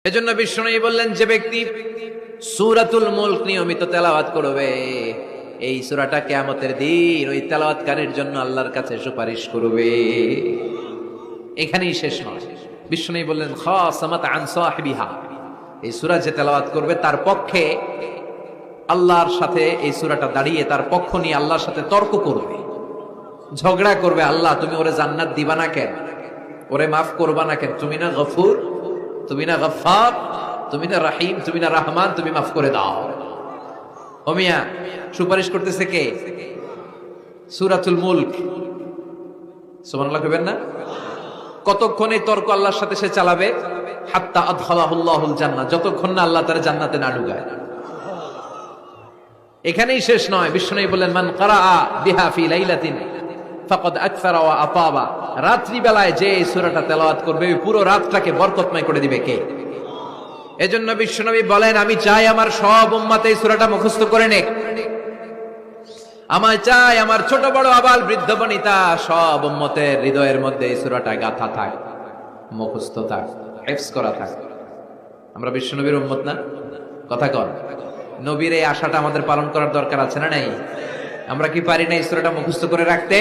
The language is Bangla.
এজন্য বিষ্ণু বললেন, যে ব্যক্তি সূরাতুল মুলক নিয়মিত তেলাওয়াত করবে, এই সূরাটা কিয়ামতের দিন ওই তেলাওয়াতকারীর জন্য আল্লাহর কাছে সুপারিশ করবে। এখানেই শেষ নয়, বিষ্ণু বললেন খাসামাত আন সাহিবিহা, এই সূরা যে তেলাওয়াত করবে তার পক্ষে আল্লাহর সাথে এই সূরাটা দাঁড়িয়ে তার পক্ষ নিয়ে আল্লাহর সাথে তর্ক করবে, ঝগড়া করবে। আল্লাহ, তুমি ওরে জান্নাত দিবা না কেন? ওরে মাফ করবা না কেন? তুমি না গফুর, তুমি না গফফার, তুমি না রাহিম, তুমি না রহমান, তুমি মাফ করে দাও। ও মিয়া, সুপারিশ করতেছে কে? সূরাতুল মুলক। সুবহানাল্লাহ কইবেন না? কতক্ষণ এই তর্ক আল্লাহর সাথে সে চালাবে? হাত্তা আদখালাহুল্লাহুল জান্নাহ, যতক্ষণ না আল্লাহ তার জান্নাতে না ঢুকায়। এখানেই শেষ নয়, বিষ্ণু বললেন মান ক্বারাআ বিহা ফি লাইলাতিন ফাকাদ আকসারা ওয়া আতাবা, রাত্রি বেলায় যে এই সূরাটা তেলাওয়াত করবে ওই পুরো রাতটাকে বরকতময় করে দিবে কে? এজন্য বিশ্বনবী বলেন, আমি চাই আমার সব উম্মত এই সূরাটা মুখস্থ করে নেক। আমার চাই আমার ছোট বড় আবাল বৃদ্ধ বনিতা সব উম্মতের হৃদয়ের মধ্যে এই সূরাটা গাঁথা থাক, মুখস্থ থাক, হিফজ করা থাক। আমরা বিশ্বনবীর উম্মত না? কথা কর। নবীর এই আশাটা আমাদের পালন করার দরকার আছে না নাই? আমরা কি পারি না এই সূরাটা মুখস্থ করে রাখতে?